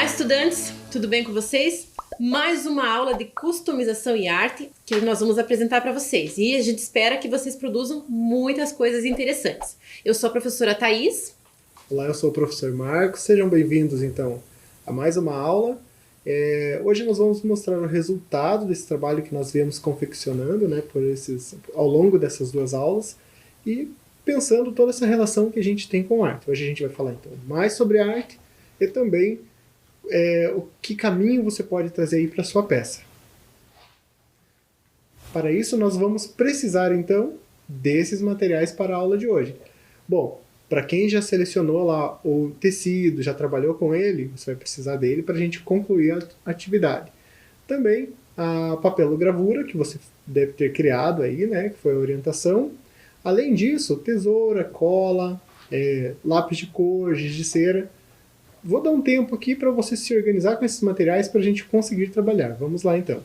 Olá, estudantes! Tudo bem com vocês? Mais uma aula de customização e arte que nós vamos apresentar para vocês. E a gente espera que vocês produzam muitas coisas interessantes. Eu sou a professora Thaís. Olá, eu sou o professor Marcos. Sejam bem-vindos, então, a mais uma aula. Hoje nós vamos mostrar o resultado desse trabalho que nós viemos confeccionando, né, ao longo dessas duas aulas e pensando toda essa relação que a gente tem com arte. Hoje a gente vai falar, então, mais sobre arte e também o que caminho você pode trazer aí para a sua peça. Para isso, nós vamos precisar, então, desses materiais para a aula de hoje. Bom, para quem já selecionou lá o tecido, já trabalhou com ele, você vai precisar dele para a gente concluir a atividade. Também a papelogravura, que você deve ter criado aí, né, que foi a orientação. Além disso, tesoura, cola, lápis de cor, giz de cera. Vou dar um tempo aqui para você se organizar com esses materiais para a gente conseguir trabalhar. Vamos lá, então.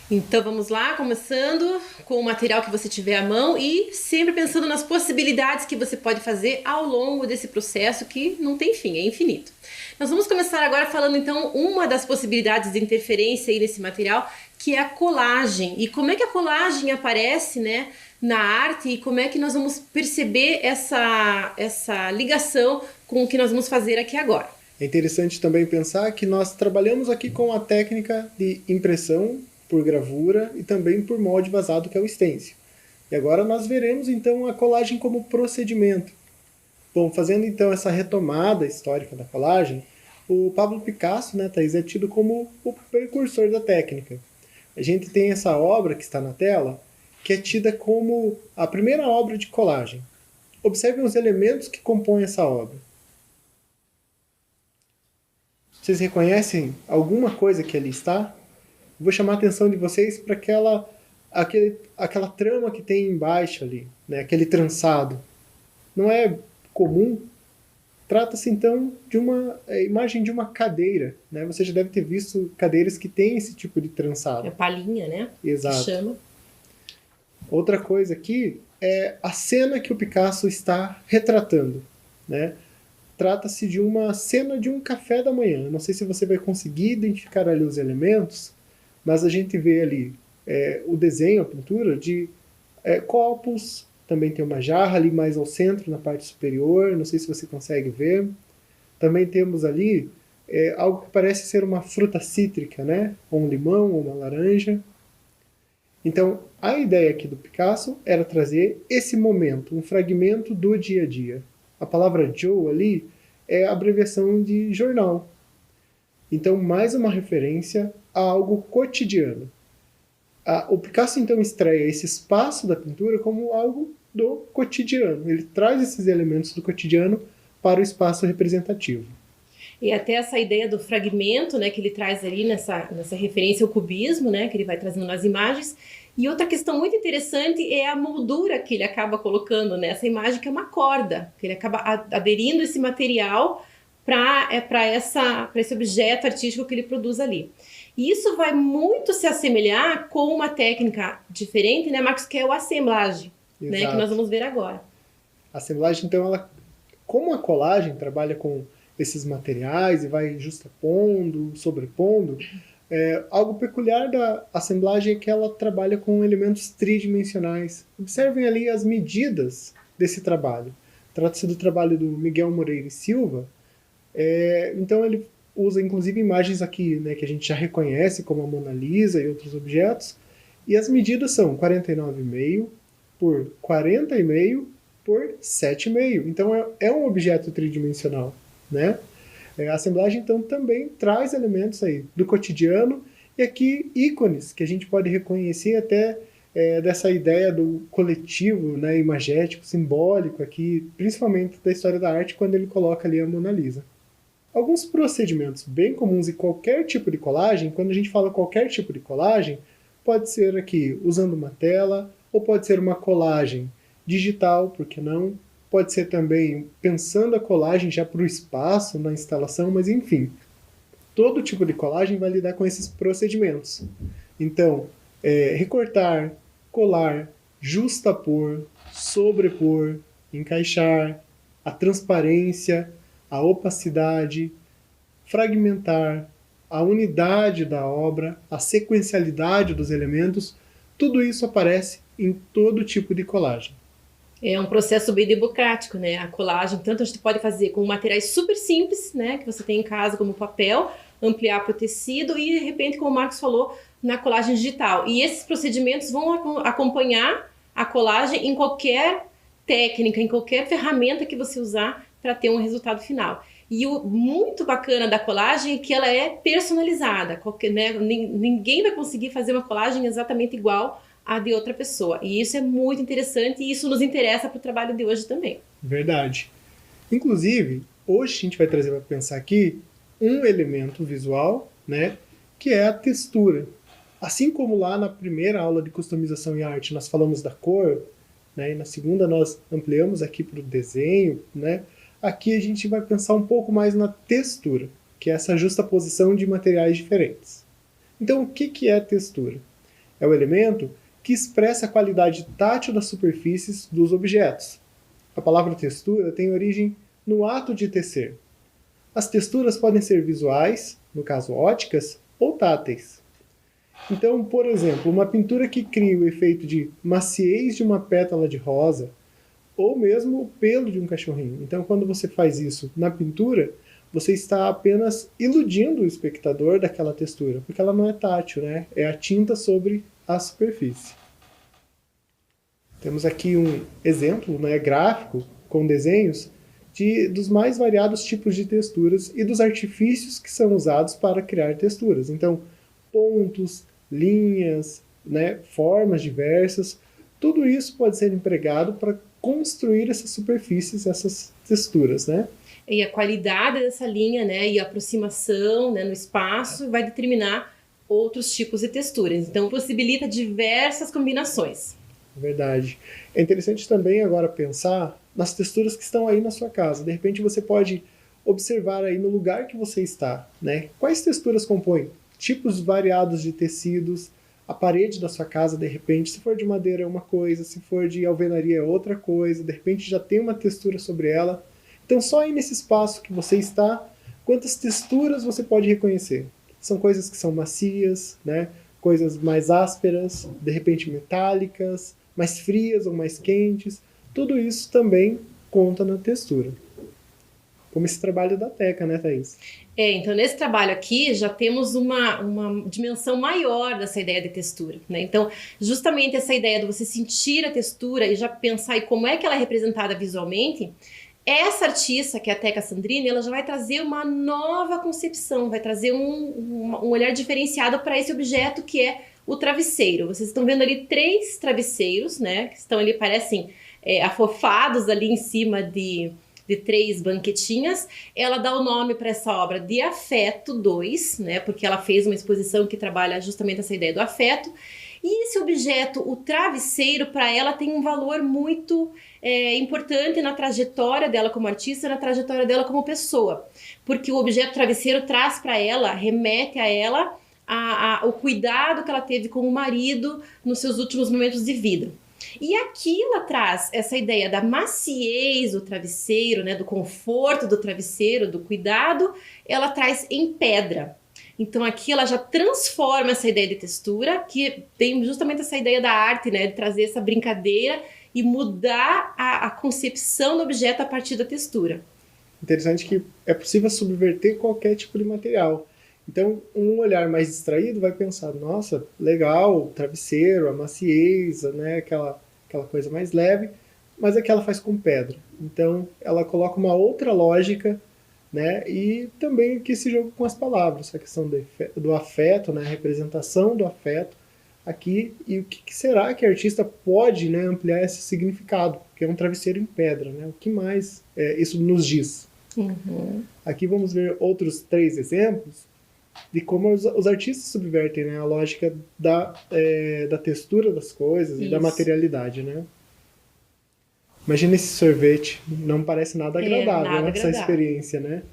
Então vamos lá, começando com o material que você tiver à mão e sempre pensando nas possibilidades que você pode fazer ao longo desse processo que não tem fim, é infinito. Nós vamos começar agora falando então uma das possibilidades de interferência aí nesse material, que é a colagem. E como é que a colagem aparece, né, na arte e como é que nós vamos perceber essa ligação com o que nós vamos fazer aqui agora. É interessante também pensar que nós trabalhamos aqui com a técnica de impressão por gravura e também por molde vazado, que é o stencil. E agora nós veremos então a colagem como procedimento. Bom, fazendo então essa retomada histórica da colagem, o Pablo Picasso, né, Thaís, é tido como o precursor da técnica. A gente tem essa obra que está na tela, que é tida como a primeira obra de colagem. Observem os elementos que compõem essa obra. Vocês reconhecem alguma coisa que ali está? Vou chamar a atenção de vocês para aquela trama que tem embaixo ali, né? Aquele trançado. Não é comum. Trata-se então de uma imagem de uma cadeira, né? Você já deve ter visto cadeiras que têm esse tipo de trançado. É palhinha, né? Exato. Que chama. Outra coisa aqui é a cena que o Picasso está retratando, né? Trata-se de uma cena de um café da manhã. Não sei se você vai conseguir identificar ali os elementos, mas a gente vê ali o desenho, a pintura de copos, também tem uma jarra ali mais ao centro, na parte superior, não sei se você consegue ver. Também temos ali algo que parece ser uma fruta cítrica, né? Ou um limão, ou uma laranja. Então, a ideia aqui do Picasso era trazer esse momento, um fragmento do dia a dia. A palavra Joe ali é a abreviação de jornal. Então, mais uma referência a algo cotidiano. O Picasso, então, estreia esse espaço da pintura como algo do cotidiano. Ele traz esses elementos do cotidiano para o espaço representativo. E até essa ideia do fragmento, né, que ele traz ali nessa referência ao cubismo, né, que ele vai trazendo nas imagens. E outra questão muito interessante é a moldura que ele acaba colocando nessa imagem, que é uma corda, que ele acaba aderindo esse material para esse objeto artístico que ele produz ali. E isso vai muito se assemelhar com uma técnica diferente, né, Marcos, que é o assemblage, né, que nós vamos ver agora. A assemblagem, então, como a colagem trabalha com esses materiais e vai justapondo, sobrepondo, algo peculiar da assemblagem é que ela trabalha com elementos tridimensionais. Observem ali as medidas desse trabalho. Trata-se do trabalho do Miguel Moreira e Silva. Então ele usa inclusive imagens aqui, né, que a gente já reconhece como a Mona Lisa e outros objetos, e as medidas são 49,5 por 40,5 por 7,5. Então é um objeto tridimensional, né? A assemblagem, então, também traz elementos aí do cotidiano e aqui ícones que a gente pode reconhecer até dessa ideia do coletivo, né, imagético, simbólico aqui, principalmente da história da arte, quando ele coloca ali a Mona Lisa. Alguns procedimentos bem comuns em qualquer tipo de colagem, quando a gente fala qualquer tipo de colagem, pode ser aqui usando uma tela, ou pode ser uma colagem digital, por que não? Pode ser também pensando a colagem já para o espaço, na instalação, mas enfim. Todo tipo de colagem vai lidar com esses procedimentos. Então, recortar, colar, justapor, sobrepor, encaixar, a transparência, a opacidade, fragmentar, a unidade da obra, a sequencialidade dos elementos, tudo isso aparece em todo tipo de colagem. É um processo bem democrático, né? A colagem, tanto a gente pode fazer com materiais super simples, né? Que você tem em casa, como papel, ampliar para o tecido e, de repente, como o Marcos falou, na colagem digital. E esses procedimentos vão acompanhar a colagem em qualquer técnica, em qualquer ferramenta que você usar para ter um resultado final. E o muito bacana da colagem é que ela é personalizada. Né? Ninguém vai conseguir fazer uma colagem exatamente igual a de outra pessoa. E isso é muito interessante e isso nos interessa para o trabalho de hoje também. Verdade. Inclusive, hoje a gente vai trazer para pensar aqui um elemento visual, né, que é a textura. Assim como lá na primeira aula de customização e arte nós falamos da cor, né, e na segunda nós ampliamos aqui para o desenho, né, aqui a gente vai pensar um pouco mais na textura, que é essa justaposição de materiais diferentes. Então, o que é a textura? É o elemento que expressa a qualidade tátil das superfícies dos objetos. A palavra textura tem origem no ato de tecer. As texturas podem ser visuais, no caso óticas, ou táteis. Então, por exemplo, uma pintura que cria o efeito de maciez de uma pétala de rosa, ou mesmo o pelo de um cachorrinho. Então, quando você faz isso na pintura, você está apenas iludindo o espectador daquela textura, porque ela não é tátil, né? É a tinta sobre a superfície. Temos aqui um exemplo, né, gráfico com desenhos dos mais variados tipos de texturas e dos artifícios que são usados para criar texturas. Então, pontos, linhas, né, formas diversas, tudo isso pode ser empregado para construir essas superfícies, essas texturas, né? E a qualidade dessa linha, né, e a aproximação, né, no espaço vai determinar outros tipos de texturas. Então, possibilita diversas combinações. Verdade. É interessante também agora pensar nas texturas que estão aí na sua casa. De repente você pode observar aí no lugar que você está, né? Quais texturas compõem? Tipos variados de tecidos, a parede da sua casa, de repente, se for de madeira é uma coisa, se for de alvenaria é outra coisa, de repente já tem uma textura sobre ela. Então só aí nesse espaço que você está, quantas texturas você pode reconhecer? São coisas que são macias, né? Coisas mais ásperas, de repente metálicas, mais frias ou mais quentes. Tudo isso também conta na textura. Como esse trabalho da Teca, né, Thaís? Então nesse trabalho aqui já temos uma dimensão maior dessa ideia de textura, né? Então, justamente essa ideia de você sentir a textura e já pensar em como é que ela é representada visualmente, Essa artista, que é a Teca Sandrini, ela já vai trazer uma nova concepção, vai trazer um olhar diferenciado para esse objeto que é o travesseiro. Vocês estão vendo ali 3 travesseiros, né? Que estão ali, parecem afofados ali em cima de 3 banquetinhas. Ela dá o nome para essa obra de Afeto 2, né? Porque ela fez uma exposição que trabalha justamente essa ideia do afeto. E esse objeto, o travesseiro, para ela tem um valor muito importante na trajetória dela como artista, na trajetória dela como pessoa. Porque o objeto travesseiro traz para ela, remete a ela o cuidado que ela teve com o marido nos seus últimos momentos de vida. E aqui ela traz essa ideia da maciez do travesseiro, né, do conforto do travesseiro, do cuidado, ela traz em pedra. Então aqui ela já transforma essa ideia de textura, que tem justamente essa ideia da arte, né, de trazer essa brincadeira e mudar a concepção do objeto a partir da textura. Interessante que é possível subverter qualquer tipo de material. Então, um olhar mais distraído vai pensar, nossa, legal, o travesseiro, a maciez, né, aquela coisa mais leve, mas é que ela faz com pedra. Então, ela coloca uma outra lógica, né, e também que esse jogo com as palavras, a questão do afeto, né, a representação do afeto aqui, e o que será que a artista pode, né, ampliar esse significado, que é um travesseiro em pedra, né, o que mais isso nos diz? Uhum. Aqui vamos ver outros 3 exemplos de como os artistas subvertem, né, a lógica da textura das coisas e da materialidade, né? Imagina esse sorvete, não parece nada agradável, nada né, agradável. essa experiência, né?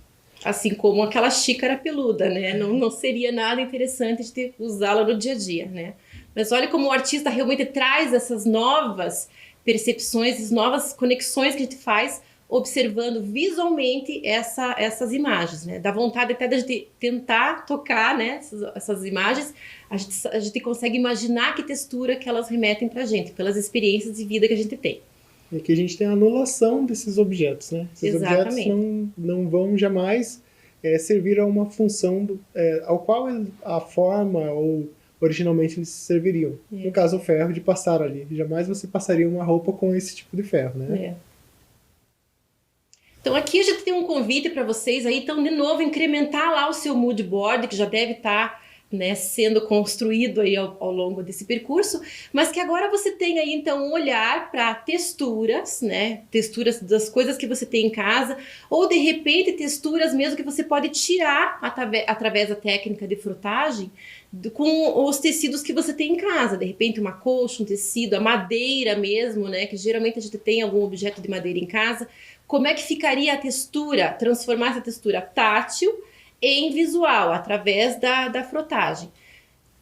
Assim como aquela xícara peluda, né? Não seria nada interessante de usá-la no dia a dia, né? Mas olha como o artista realmente traz essas novas percepções, essas novas conexões que a gente faz observando visualmente essas imagens, né? Dá vontade até de a gente tentar tocar, né, essas imagens, a gente consegue imaginar que textura que elas remetem pra gente, pelas experiências de vida que a gente tem. E aqui a gente tem a anulação desses objetos, né? Esses Exatamente. objetos não vão jamais servir a uma função ao qual a forma ou originalmente eles serviriam. No caso, o ferro de passar ali. Jamais você passaria uma roupa com esse tipo de ferro, né? Então aqui a gente tem um convite para vocês aí, então de novo incrementar lá o seu mood board, que já deve estar, né, sendo construído aí ao longo desse percurso, mas que agora você tem aí então um olhar para texturas, né, texturas das coisas que você tem em casa, ou de repente texturas mesmo que você pode tirar através da técnica de frotagem com os tecidos que você tem em casa, de repente uma colcha, um tecido, a madeira mesmo, né, que geralmente a gente tem algum objeto de madeira em casa. Como é que ficaria a textura, transformar essa textura tátil em visual, através da frotagem.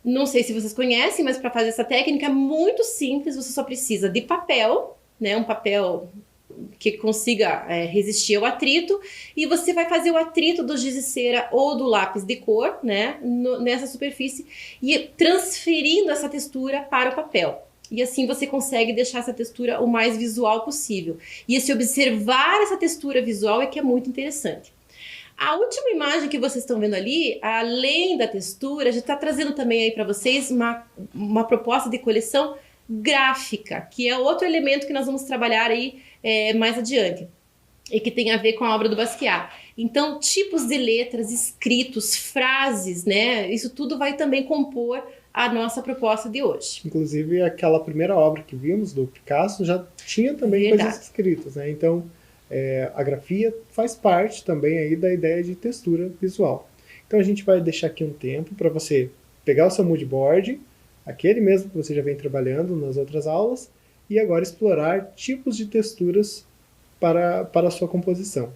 Não sei se vocês conhecem, mas para fazer essa técnica é muito simples, você só precisa de papel, né, um papel que consiga resistir ao atrito, e você vai fazer o atrito do giz de cera ou do lápis de cor, né, nessa superfície, e transferindo essa textura para o papel. E assim você consegue deixar essa textura o mais visual possível. E esse observar essa textura visual é que é muito interessante. A última imagem que vocês estão vendo ali, além da textura, a gente está trazendo também aí para vocês uma proposta de coleção gráfica, que é outro elemento que nós vamos trabalhar aí mais adiante, e que tem a ver com a obra do Basquiat. Então, tipos de letras, escritos, frases, né? Isso tudo vai também compor a nossa proposta de hoje. Inclusive, aquela primeira obra que vimos, do Picasso, já tinha também coisas escritas, né? Então, a grafia faz parte também aí da ideia de textura visual. Então, a gente vai deixar aqui um tempo para você pegar o seu mood board, aquele mesmo que você já vem trabalhando nas outras aulas, e agora explorar tipos de texturas para a sua composição.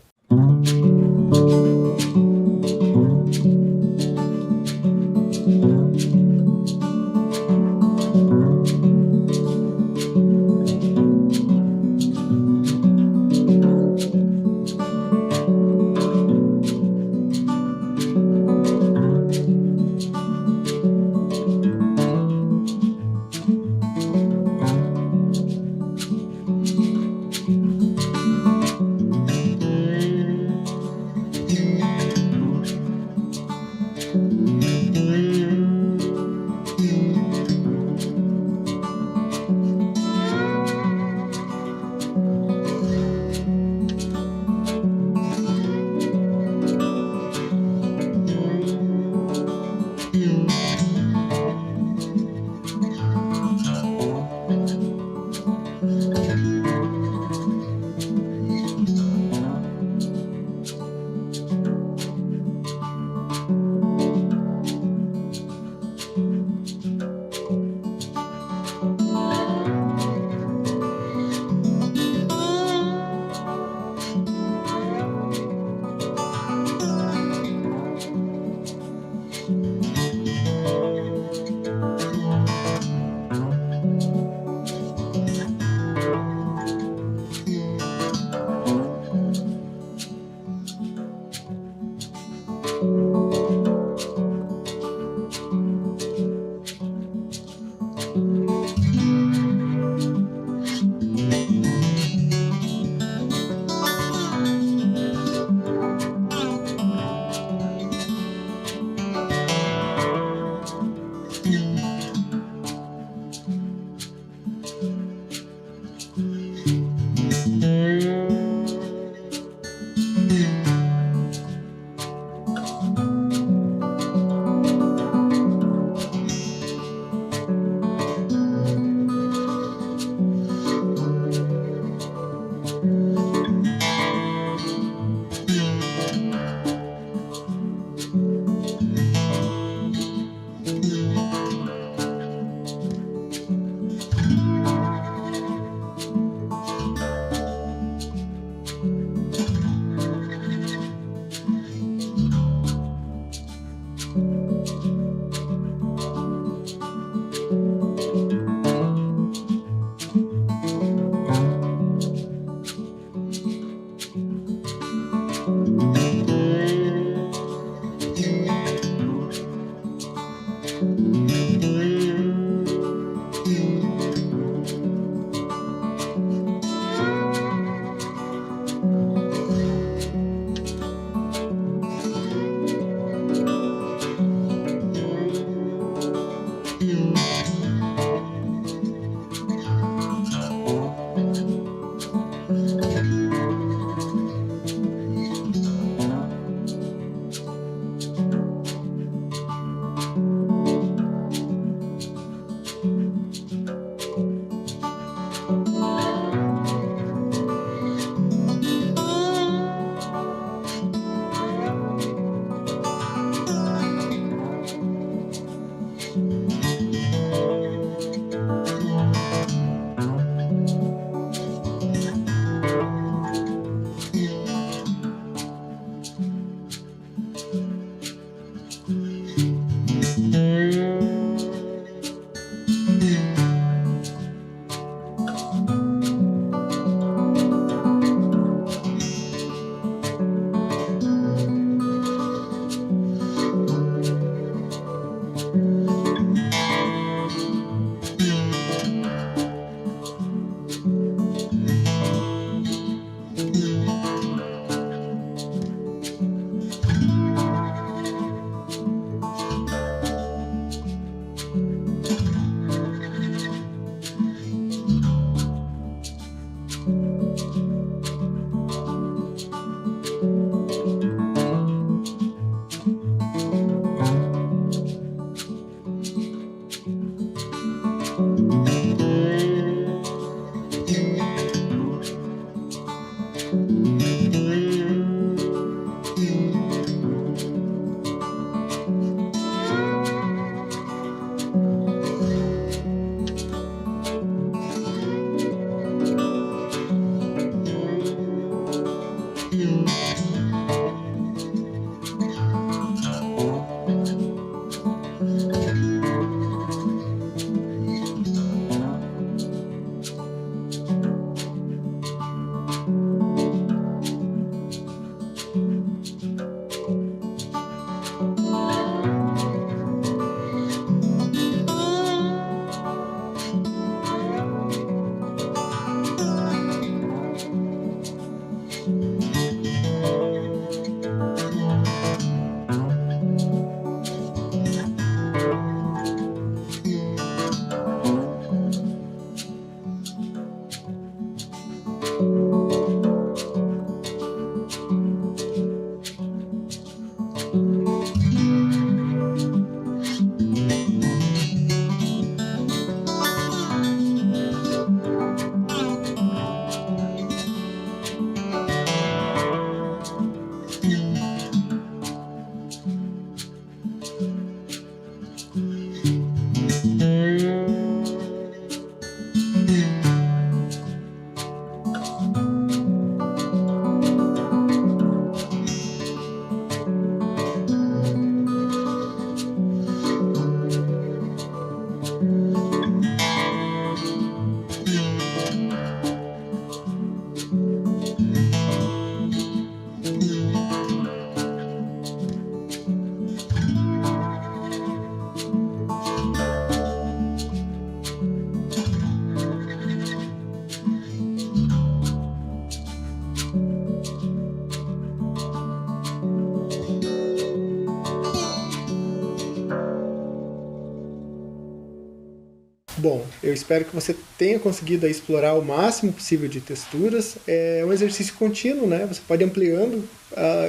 Bom, eu espero que você tenha conseguido explorar o máximo possível de texturas. É um exercício contínuo, né? Você pode ir ampliando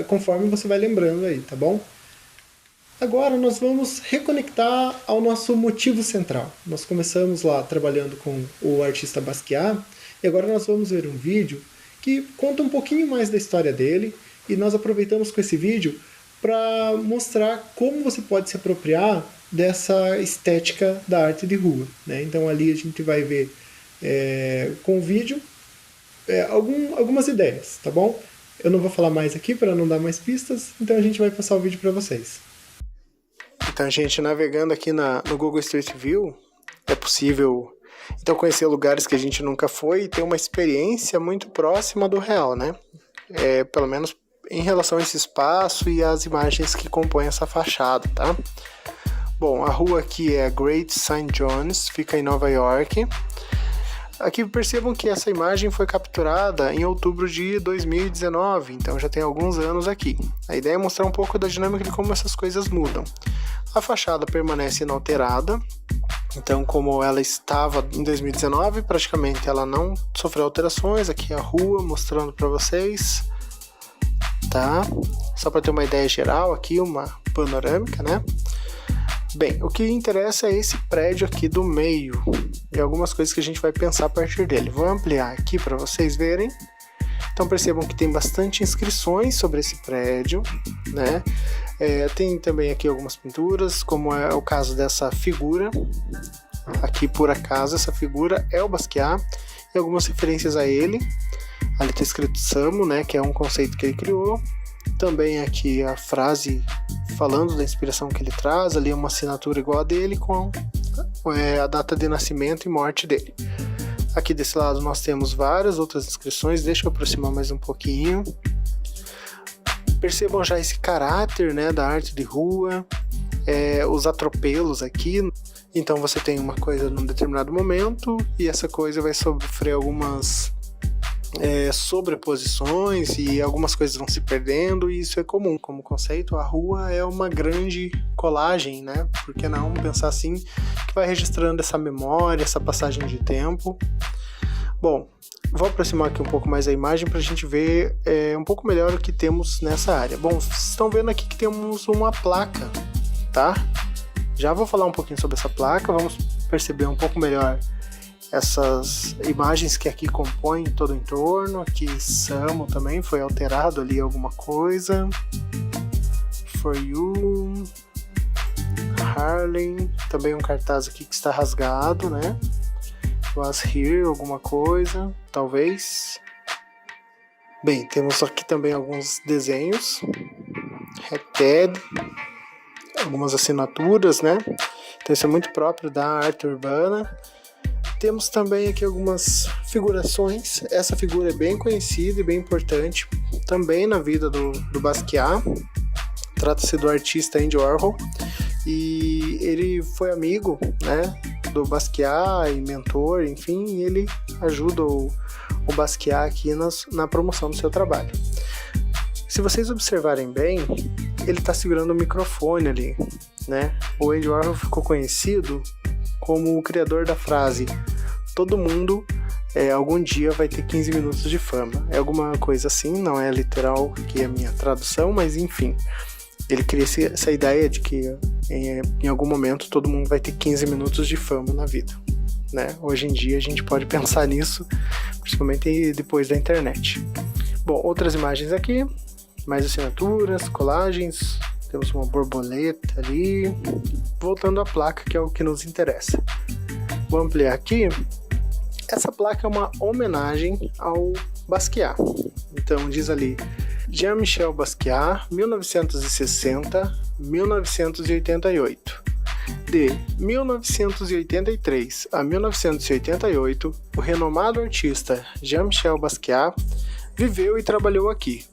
conforme você vai lembrando aí, tá bom? Agora nós vamos reconectar ao nosso motivo central. Nós começamos lá trabalhando com o artista Basquiat e agora nós vamos ver um vídeo que conta um pouquinho mais da história dele e nós aproveitamos com esse vídeo para mostrar como você pode se apropriar dessa estética da arte de rua, né? Então ali a gente vai ver com o vídeo algumas ideias, tá bom? Eu não vou falar mais aqui para não dar mais pistas, então a gente vai passar o vídeo para vocês. Então, gente, navegando aqui no Google Street View, é possível então conhecer lugares que a gente nunca foi e ter uma experiência muito próxima do real, né? Pelo menos em relação a esse espaço e as imagens que compõem essa fachada, tá? Bom, a rua aqui é Great St. John's, fica em Nova York. Aqui percebam que essa imagem foi capturada em outubro de 2019, então já tem alguns anos aqui. A ideia é mostrar um pouco da dinâmica de como essas coisas mudam. A fachada permanece inalterada, então como ela estava em 2019, praticamente ela não sofreu alterações. Aqui é a rua, mostrando para vocês, tá? Só para ter uma ideia geral, aqui uma panorâmica, né? Bem, o que interessa é esse prédio aqui do meio e algumas coisas que a gente vai pensar a partir dele. Vou ampliar aqui para vocês verem. Então percebam que tem bastante inscrições sobre esse prédio, né? Tem também aqui algumas pinturas, como é o caso dessa figura. Aqui, por acaso, essa figura é o Basquiat e algumas referências a ele. Ali está escrito Samo, né? Que é um conceito que ele criou. Também aqui a frase falando da inspiração que ele traz, ali é uma assinatura igual a dele com a data de nascimento e morte dele. Aqui desse lado nós temos várias outras inscrições, deixa eu aproximar mais um pouquinho. Percebam já esse caráter, né, da arte de rua, os atropelos aqui. Então você tem uma coisa num determinado momento e essa coisa vai sofrer algumas sobreposições e algumas coisas vão se perdendo, e isso é comum como conceito. A rua é uma grande colagem, né? Por que não pensar assim, que vai registrando essa memória, essa passagem de tempo. Bom, vou aproximar aqui um pouco mais a imagem para a gente ver um pouco melhor o que temos nessa área. Bom, vocês estão vendo aqui que temos uma placa, tá? Já vou falar um pouquinho sobre essa placa, vamos perceber um pouco melhor essas imagens que aqui compõem todo o entorno. Aqui Samo também foi alterado ali alguma coisa. For You, Harlem, também um cartaz aqui que está rasgado, né? Was Here, alguma coisa, talvez. Bem, temos aqui também alguns desenhos, Ted, algumas assinaturas, né? Então isso é muito próprio da arte urbana. Temos também aqui algumas figurações. Essa figura é bem conhecida e bem importante também na vida do Basquiat. Trata-se do artista Andy Warhol e ele foi amigo, né, do Basquiat e mentor, enfim, e ele ajuda o Basquiat aqui na promoção do seu trabalho. Se vocês observarem bem, ele está segurando o microfone ali, né? O Andy Warhol ficou conhecido como o criador da frase "todo mundo algum dia vai ter 15 minutos de fama. É alguma coisa assim, não é literal que é a minha tradução, mas enfim. Ele cria essa ideia de que em algum momento todo mundo vai ter 15 minutos de fama na vida, né? Hoje em dia a gente pode pensar nisso, principalmente depois da internet. Bom, outras imagens aqui, mais assinaturas, colagens, temos uma borboleta ali. Voltando à placa, que é o que nos interessa. Vou ampliar aqui. Essa placa é uma homenagem ao Basquiat. Então diz ali, Jean-Michel Basquiat, 1960-1988. De 1983 a 1988, o renomado artista Jean-Michel Basquiat viveu e trabalhou aqui.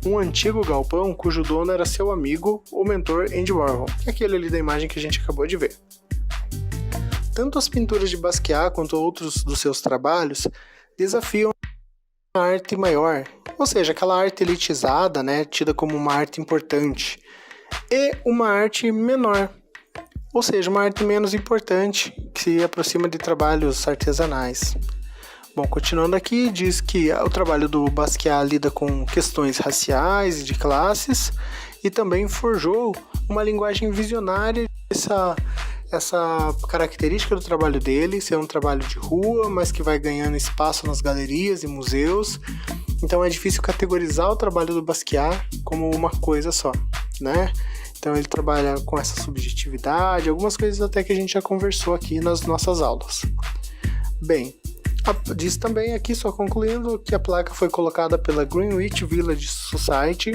Um antigo galpão cujo dono era seu amigo, o mentor Andy Warhol, que é aquele ali da imagem que a gente acabou de ver. Tanto as pinturas de Basquiat quanto outros dos seus trabalhos desafiam a arte maior, ou seja, aquela arte elitizada, né, tida como uma arte importante, e uma arte menor, ou seja, uma arte menos importante, que se aproxima de trabalhos artesanais. Bom, continuando aqui, diz que o trabalho do Basquiat lida com questões raciais e de classes e também forjou uma linguagem visionária. Essa característica do trabalho dele, ser um trabalho de rua, mas que vai ganhando espaço nas galerias e museus. Então é difícil categorizar o trabalho do Basquiat como uma coisa só, né? Então ele trabalha com essa subjetividade, algumas coisas até que a gente já conversou aqui nas nossas aulas. Bem, diz também aqui, só concluindo, que a placa foi colocada pela Greenwich Village Society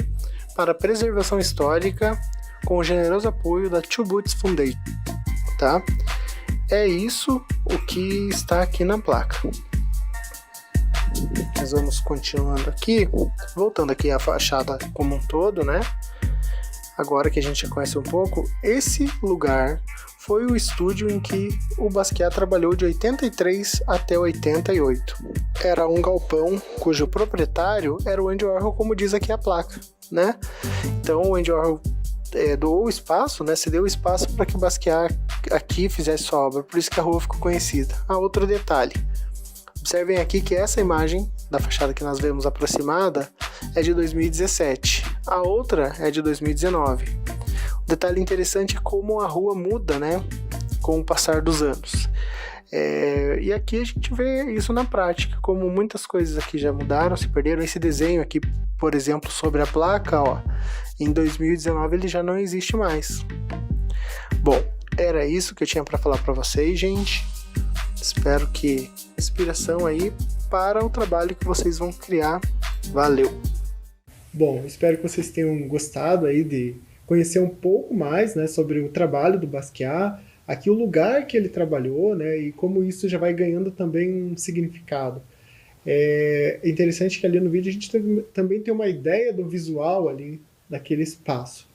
para a preservação histórica com o generoso apoio da Two Boots Foundation. Tá? É isso o que está aqui na placa. Nós vamos continuando aqui, voltando aqui à fachada como um todo, né? Agora que a gente já conhece um pouco, esse lugar foi o estúdio em que o Basquiat trabalhou de 83 até 88. Era um galpão cujo proprietário era o Andy Warhol, como diz aqui a placa, né? Então o Andy Warhol doou o espaço, né? Cedeu o espaço para que o Basquiat aqui fizesse sua obra, por isso que a rua ficou conhecida. Outro detalhe. Observem aqui que essa imagem da fachada que nós vemos aproximada é de 2017. A outra é de 2019. O detalhe interessante é como a rua muda, né, com o passar dos anos. E aqui a gente vê isso na prática, como muitas coisas aqui já mudaram, se perderam. Esse desenho aqui, por exemplo, sobre a placa, ó, em 2019 ele já não existe mais. Bom, era isso que eu tinha para falar para vocês, gente. Espero que inspiração aí para o trabalho que vocês vão criar. Valeu! Bom, espero que vocês tenham gostado aí de conhecer um pouco mais, né, sobre o trabalho do Basquiat, aqui o lugar que ele trabalhou, né, e como isso já vai ganhando também um significado. É interessante que ali no vídeo a gente também tem uma ideia do visual ali daquele espaço.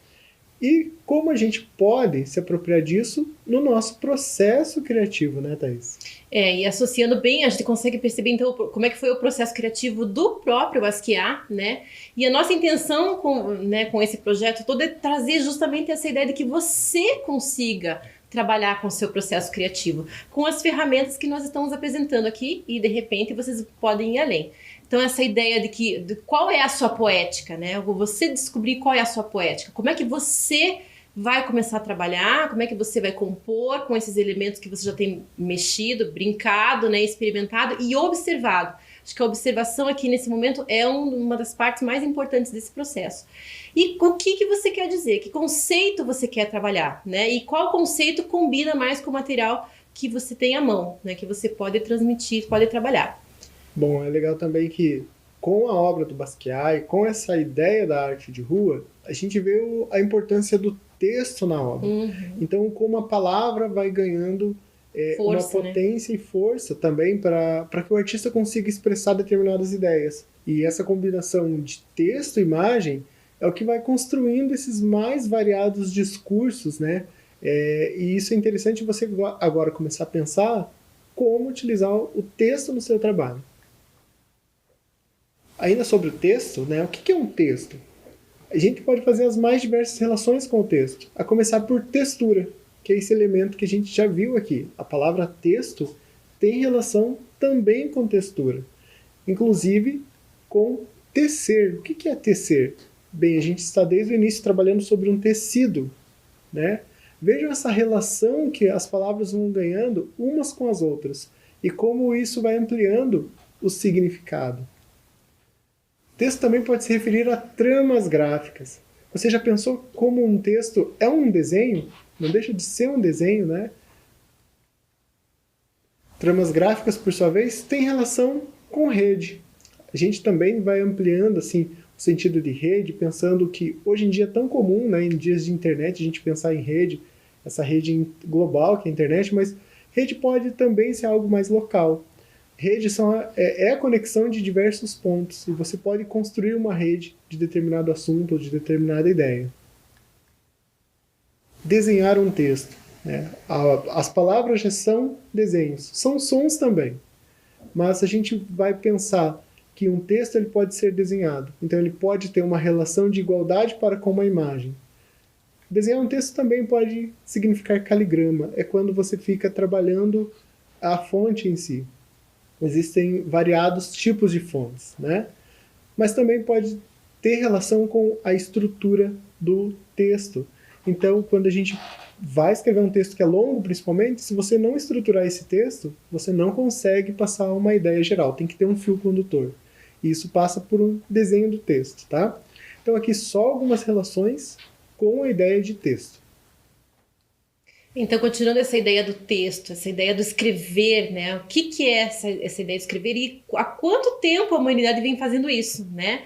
E como a gente pode se apropriar disso no nosso processo criativo, né, Thaís? E associando bem, a gente consegue perceber então como é que foi o processo criativo do próprio Basquiat, né? E a nossa intenção com esse projeto todo é trazer justamente essa ideia de que você consiga trabalhar com o seu processo criativo, com as ferramentas que nós estamos apresentando aqui e de repente vocês podem ir além. Então essa ideia de qual é a sua poética, né? Você descobrir qual é a sua poética, como é que você vai começar a trabalhar, como é que você vai compor com esses elementos que você já tem mexido, brincado, né, experimentado e observado. Acho que a observação aqui nesse momento é uma das partes mais importantes desse processo. E o que você quer dizer? Que conceito você quer trabalhar, né? E qual conceito combina mais com o material que você tem à mão, né? Que você pode transmitir, pode trabalhar. Bom, é legal também que com a obra do Basquiat e com essa ideia da arte de rua, a gente vê a importância do texto na obra. Então, como a palavra vai ganhando força, uma potência, né? E força também para que o artista consiga expressar determinadas ideias. E essa combinação de texto e imagem é o que vai construindo esses mais variados discursos, né? E isso é interessante você agora começar a pensar como utilizar o texto no seu trabalho. Ainda sobre o texto, né? O que é um texto? A gente pode fazer as mais diversas relações com o texto, a começar por textura, que é esse elemento que a gente já viu aqui. A palavra texto tem relação também com textura, inclusive com tecer. O que é tecer? Bem, a gente está desde o início trabalhando sobre um tecido, né? Vejam essa relação que as palavras vão ganhando umas com as outras e como isso vai ampliando o significado. Texto também pode se referir a tramas gráficas. Você já pensou como um texto é um desenho? Não deixa de ser um desenho, né? Tramas gráficas, por sua vez, têm relação com rede. A gente também vai ampliando assim, o sentido de rede, pensando que hoje em dia é tão comum, né, em dias de internet, a gente pensar em rede, essa rede global que é a internet, mas rede pode também ser algo mais local. Rede é a conexão de diversos pontos e você pode construir uma rede de determinado assunto ou de determinada ideia. Desenhar um texto. Né? As palavras já são desenhos, são sons também. Mas a gente vai pensar que um texto ele pode ser desenhado. Então ele pode ter uma relação de igualdade para com uma imagem. Desenhar um texto também pode significar caligrama. É quando você fica trabalhando a fonte em si. Existem variados tipos de fontes, né? Mas também pode ter relação com a estrutura do texto. Então, quando a gente vai escrever um texto que é longo, principalmente, se você não estruturar esse texto, você não consegue passar uma ideia geral. Tem que ter um fio condutor. E isso passa por um desenho do texto, tá? Então, aqui só algumas relações com a ideia de texto. Então, continuando essa ideia do texto, essa ideia do escrever, né? O que é essa ideia de escrever e há quanto tempo a humanidade vem fazendo isso, né?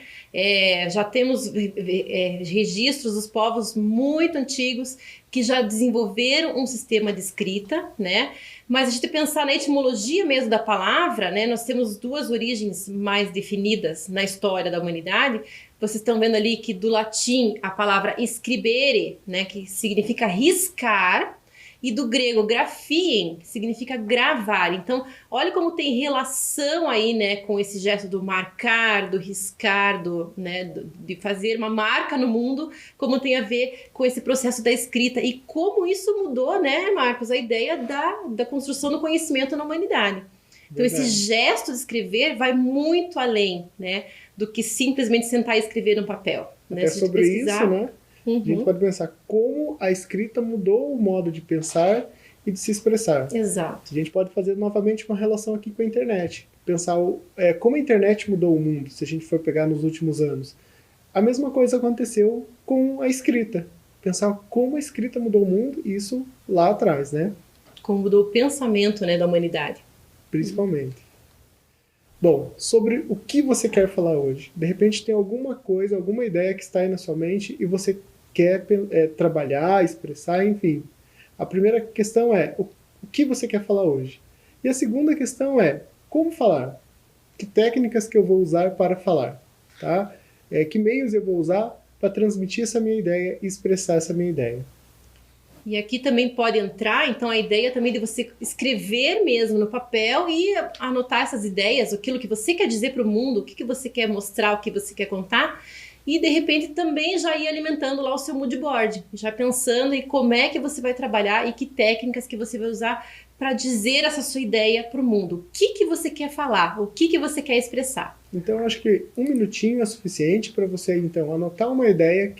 Já temos registros dos povos muito antigos que já desenvolveram um sistema de escrita, né? Mas a gente pensar na etimologia mesmo da palavra, né? Nós temos duas origens mais definidas na história da humanidade. Vocês estão vendo ali que do latim a palavra scribere, né? Que significa riscar, e do grego graphien, que significa gravar. Então, olha como tem relação aí, né, com esse gesto do marcar, do riscar, de fazer uma marca no mundo, como tem a ver com esse processo da escrita e como isso mudou, né, Marcos, a ideia da construção do conhecimento na humanidade. Então, esse gesto de escrever vai muito além, né, do que simplesmente sentar e escrever no papel. Né? É sobre isso, né? A gente pode pensar como a escrita mudou o modo de pensar e de se expressar. Exato. A gente pode fazer novamente uma relação aqui com a internet. Pensar como a internet mudou o mundo, se a gente for pegar nos últimos anos. A mesma coisa aconteceu com a escrita. Pensar como a escrita mudou o mundo, isso lá atrás, né? Como mudou o pensamento, né, da humanidade. Principalmente. Bom, sobre o que você quer falar hoje. De repente tem alguma coisa, alguma ideia que está aí na sua mente e você quer trabalhar, expressar, enfim. A primeira questão é o que você quer falar hoje. E a segunda questão é como falar. Que técnicas que eu vou usar para falar. Tá? Que meios eu vou usar para transmitir essa minha ideia e expressar essa minha ideia. E aqui também pode entrar, então, a ideia também de você escrever mesmo no papel e anotar essas ideias, aquilo que você quer dizer para o mundo, o que você quer mostrar, o que você quer contar, e de repente também já ir alimentando lá o seu mood board, já pensando em como é que você vai trabalhar e que técnicas que você vai usar para dizer essa sua ideia para o mundo. O que você quer falar, o que você quer expressar. Então, eu acho que 1 minutinho é suficiente para você, então, anotar uma ideia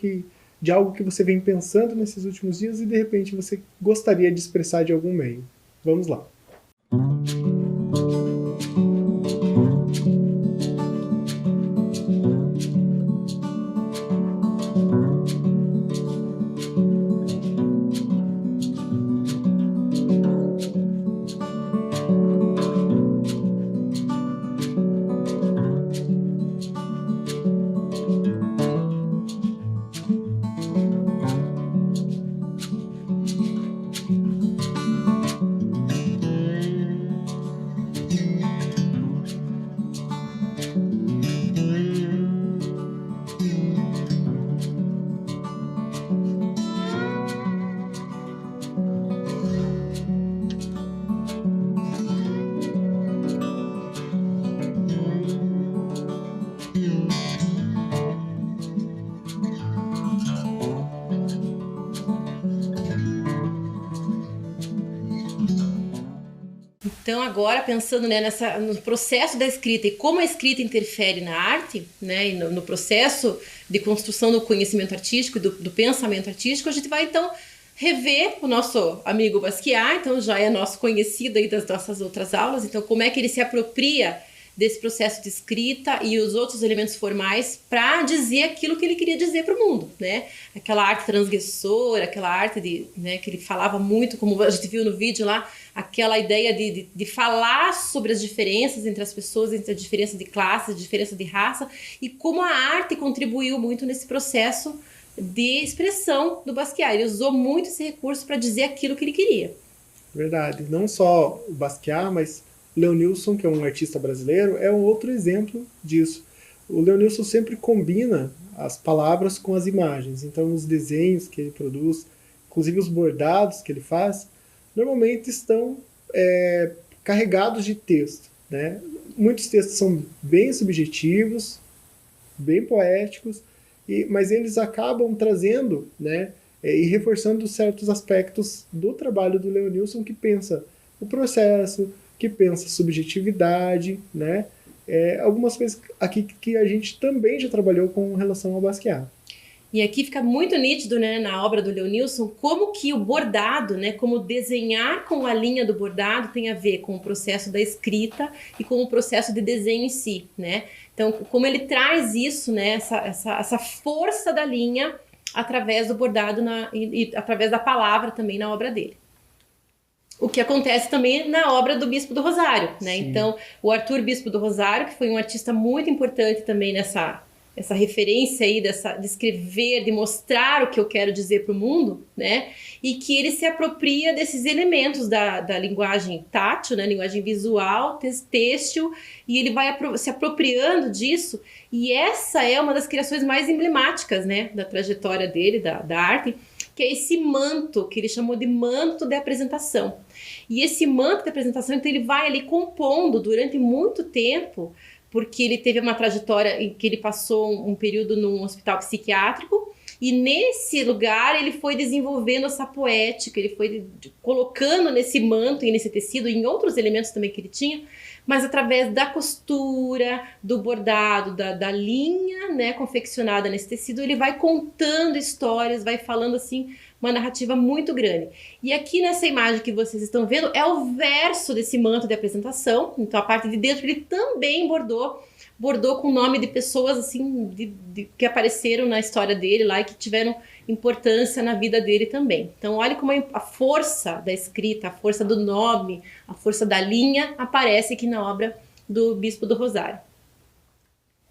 de algo que você vem pensando nesses últimos dias e de repente você gostaria de expressar de algum meio. Vamos lá. Então, agora, pensando, né, no processo da escrita e como a escrita interfere na arte, né, e no processo de construção do conhecimento artístico e do pensamento artístico, a gente vai, então, rever o nosso amigo Basquiat, então já é nosso conhecido aí das nossas outras aulas, então como é que ele se apropria desse processo de escrita e os outros elementos formais para dizer aquilo que ele queria dizer para o mundo, né? Aquela arte transgressora, aquela arte né, que ele falava muito, como a gente viu no vídeo lá, aquela ideia de falar sobre as diferenças entre as pessoas, entre a diferença de classe, a diferença de raça, e como a arte contribuiu muito nesse processo de expressão do Basquiat. Ele usou muito esse recurso para dizer aquilo que ele queria. Verdade. Não só o Basquiat, mas Leonilson, que é um artista brasileiro, é um outro exemplo disso. O Leonilson sempre combina as palavras com as imagens. Então, os desenhos que ele produz, inclusive os bordados que ele faz, normalmente estão carregados de texto, né? Muitos textos são bem subjetivos, bem poéticos, mas eles acabam trazendo, né, e reforçando certos aspectos do trabalho do Leonilson, que pensa o processo, que pensa subjetividade, né? Algumas coisas aqui que a gente também já trabalhou com relação ao Basquiat. E aqui fica muito nítido, né, na obra do Leonilson, como que o bordado, né, como desenhar com a linha do bordado tem a ver com o processo da escrita e com o processo de desenho em si, né? Então, como ele traz isso, né, essa força da linha através do bordado e através da palavra também na obra dele. O que acontece também na obra do Bispo do Rosário, né? Sim. Então, o Arthur Bispo do Rosário, que foi um artista muito importante também essa referência aí de escrever, de mostrar o que eu quero dizer para o mundo, né? E que ele se apropria desses elementos da linguagem tátil, né? Linguagem visual, têxtil, e ele vai se apropriando disso. E essa é uma das criações mais emblemáticas, né? Da trajetória dele, da arte, que é esse manto, que ele chamou de manto de apresentação. E esse manto de apresentação, então, ele vai ali compondo durante muito tempo, porque ele teve uma trajetória em que ele passou um período num hospital psiquiátrico, e nesse lugar ele foi desenvolvendo essa poética, ele foi colocando nesse manto e nesse tecido, e em outros elementos também que ele tinha, mas através da costura, do bordado, da linha, né, confeccionada nesse tecido, ele vai contando histórias, vai falando assim, uma narrativa muito grande. E aqui nessa imagem que vocês estão vendo é o verso desse manto de apresentação. Então a parte de dentro ele também bordou com o nome de pessoas assim que apareceram na história dele lá e que tiveram importância na vida dele também. Então olha como a força da escrita, a força do nome, a força da linha aparece aqui na obra do Bispo do Rosário.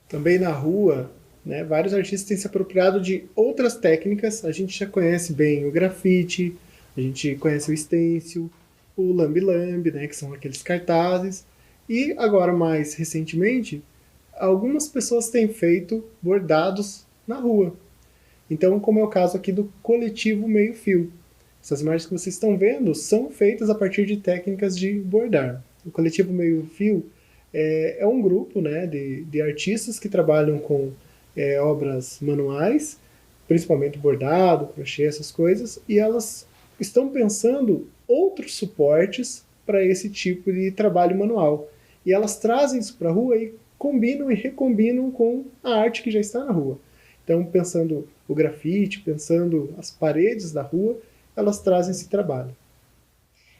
Também na rua, né, vários artistas têm se apropriado de outras técnicas. A gente já conhece bem o grafite, a gente conhece o stencil, o lambe-lambe, né, que são aqueles cartazes. E agora, mais recentemente, algumas pessoas têm feito bordados na rua. Então, como é o caso aqui do coletivo Meio Fio. Essas imagens que vocês estão vendo são feitas a partir de técnicas de bordar. O coletivo Meio Fio é um grupo, né, de artistas que trabalham com obras manuais, principalmente bordado, crochê, essas coisas, e elas estão pensando outros suportes para esse tipo de trabalho manual. E elas trazem isso para a rua e combinam e recombinam com a arte que já está na rua. Então, pensando o grafite, pensando as paredes da rua, elas trazem esse trabalho.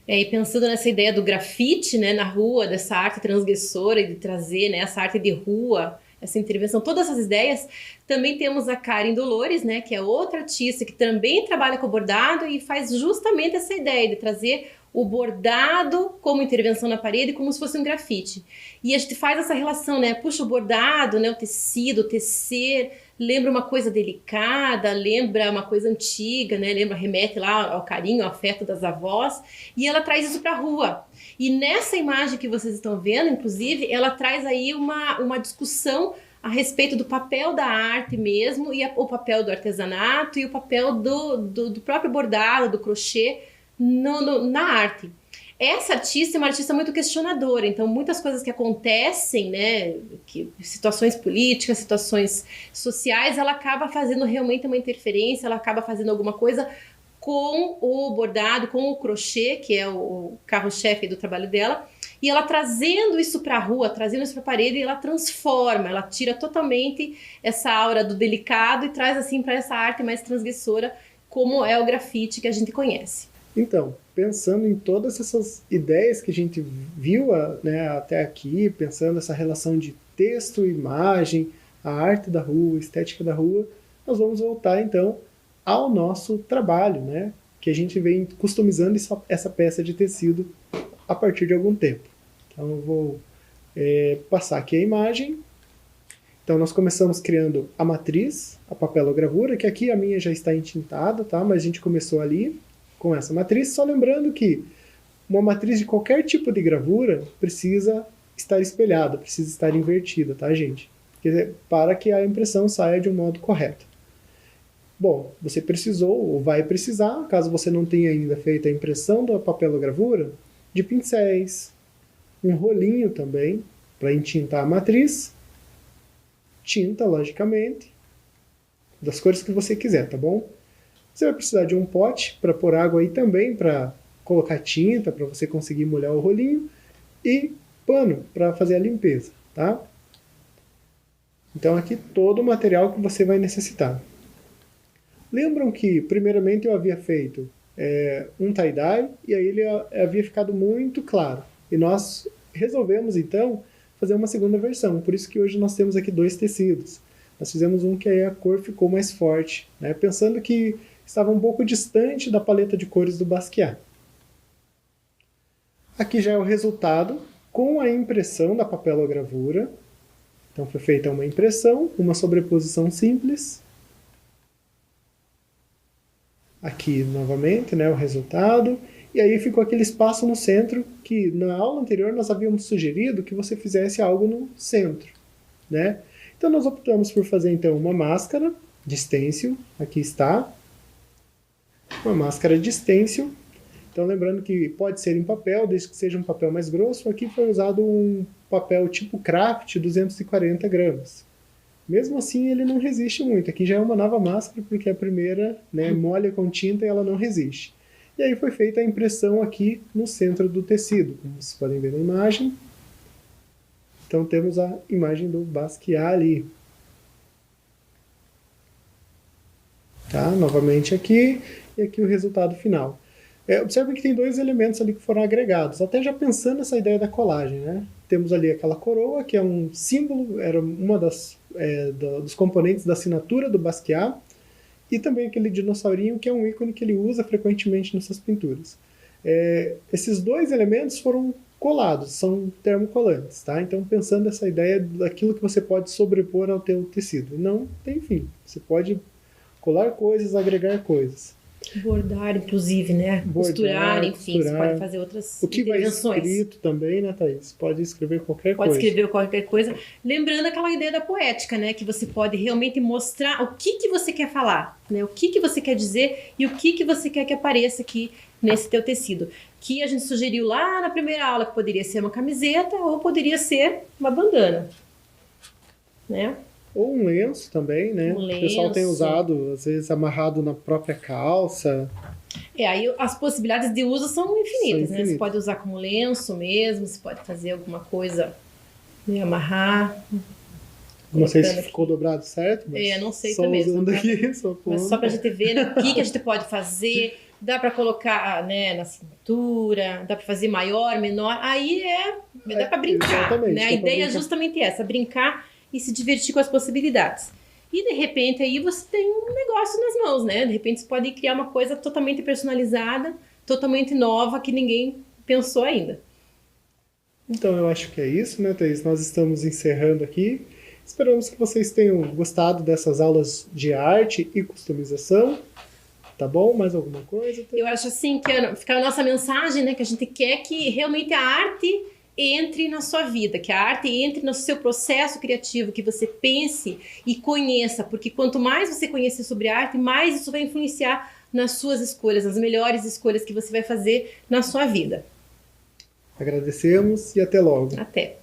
E pensando nessa ideia do grafite, né, na rua, dessa arte transgressora e de trazer, né, essa arte de rua, essa intervenção, todas essas ideias. Também temos a Karen Dolores, né, que é outra artista que também trabalha com bordado e faz justamente essa ideia de trazer o bordado como intervenção na parede, como se fosse um grafite. E a gente faz essa relação, né? Puxa, o bordado, né? O tecido, o tecer, lembra uma coisa delicada, lembra uma coisa antiga, né? Remete lá ao carinho, ao afeto das avós. E ela traz isso para a rua. E nessa imagem que vocês estão vendo, inclusive, ela traz aí uma discussão a respeito do papel da arte mesmo, e o papel do artesanato, e o papel do próprio bordado, do crochê, na arte. Essa artista é uma artista muito questionadora, então muitas coisas que acontecem, né, situações políticas, situações sociais, ela acaba fazendo realmente uma interferência, ela acaba fazendo alguma coisa com o bordado, com o crochê, que é o carro-chefe do trabalho dela, e ela trazendo isso para a rua, trazendo isso para a parede, ela transforma, ela tira totalmente essa aura do delicado e traz assim para essa arte mais transgressora, como é o grafite que a gente conhece. Então, pensando em todas essas ideias que a gente viu, né, até aqui, pensando essa relação de texto, imagem, a arte da rua, a estética da rua, nós vamos voltar então ao nosso trabalho, né, que a gente vem customizando essa peça de tecido a partir de algum tempo. Então eu vou passar aqui a imagem. Então nós começamos criando a matriz, a papelogravura, que aqui a minha já está entintada, tá? Mas a gente começou ali com essa matriz, só lembrando que uma matriz de qualquer tipo de gravura precisa estar espelhada, precisa estar invertida, tá, gente? Para que a impressão saia de um modo correto. Bom, você precisou ou vai precisar, caso você não tenha ainda feito a impressão da papelogravura, de pincéis, um rolinho também para entintar a matriz, tinta, logicamente, das cores que você quiser, tá bom? Você vai precisar de um pote para pôr água aí também, para colocar tinta, para você conseguir molhar o rolinho, e pano para fazer a limpeza, tá? Então aqui todo o material que você vai necessitar. Lembram que primeiramente eu havia feito um tie-dye e aí ele havia ficado muito claro. E nós resolvemos então fazer uma segunda versão, por isso que hoje nós temos aqui 2 tecidos. Nós fizemos um que aí a cor ficou mais forte, né? Pensando que estava um pouco distante da paleta de cores do Basquiat. Aqui já é o resultado com a impressão da papelogravura. Então foi feita uma impressão, uma sobreposição simples. Aqui novamente, né, o resultado. E aí ficou aquele espaço no centro que na aula anterior nós havíamos sugerido que você fizesse algo no centro, né? Então nós optamos por fazer então uma máscara de stencil, aqui está, uma máscara de stencil. Então lembrando que pode ser em papel, desde que seja um papel mais grosso. Aqui foi usado um papel tipo craft, 240 gramas. Mesmo assim ele não resiste muito, aqui já é uma nova máscara porque a primeira, né, molha com tinta e ela não resiste. E aí foi feita a impressão aqui no centro do tecido, como vocês podem ver na imagem. Então temos a imagem do Basquiat ali. Tá? Novamente aqui, e aqui o resultado final. Observe que tem 2 elementos ali que foram agregados, até já pensando nessa ideia da colagem, né? Temos ali aquela coroa, que é um símbolo, era uma dos componentes da assinatura do Basquiat, e também aquele dinossaurinho, que é um ícone que ele usa frequentemente nessas pinturas. Esses 2 elementos foram colados, são termocolantes, tá? Então pensando nessa ideia daquilo que você pode sobrepor ao teu tecido. Não tem fim, você pode colar coisas, agregar coisas. Bordar, inclusive, né? Costurar, enfim, você pode fazer outras intervenções. O que vai escrito também, né, Thaís? Pode escrever qualquer coisa. Pode escrever qualquer coisa. Lembrando aquela ideia da poética, né? Que você pode realmente mostrar o que você quer falar, né? O que você quer dizer e o que você quer que apareça aqui nesse teu tecido. Que a gente sugeriu lá na primeira aula que poderia ser uma camiseta ou poderia ser uma bandana, né? Ou um lenço também, né? O pessoal tem usado, às vezes, amarrado na própria calça. Aí as possibilidades de uso são infinitas, né? Você pode usar como lenço mesmo, você pode fazer alguma coisa, né? Amarrar. Não sei se ficou dobrado certo, mas não sei só também. Usando aqui, mas só pra gente ver, né, o que a gente pode fazer. Dá para colocar, né, na cintura, dá para fazer maior, menor. Aí dá para brincar, né? A ideia é justamente essa, brincar e se divertir com as possibilidades. E de repente aí você tem um negócio nas mãos, né? De repente você pode criar uma coisa totalmente personalizada, totalmente nova, que ninguém pensou ainda. Então eu acho que é isso, né, Thaís? Nós estamos encerrando aqui. Esperamos que vocês tenham gostado dessas aulas de arte e customização. Tá bom? Mais alguma coisa? Eu acho assim que fica a nossa mensagem, né? Que a gente quer que realmente a arte entre na sua vida, que a arte entre no seu processo criativo, que você pense e conheça, porque quanto mais você conhecer sobre arte, mais isso vai influenciar nas suas escolhas, nas melhores escolhas que você vai fazer na sua vida. Agradecemos e até logo. Até.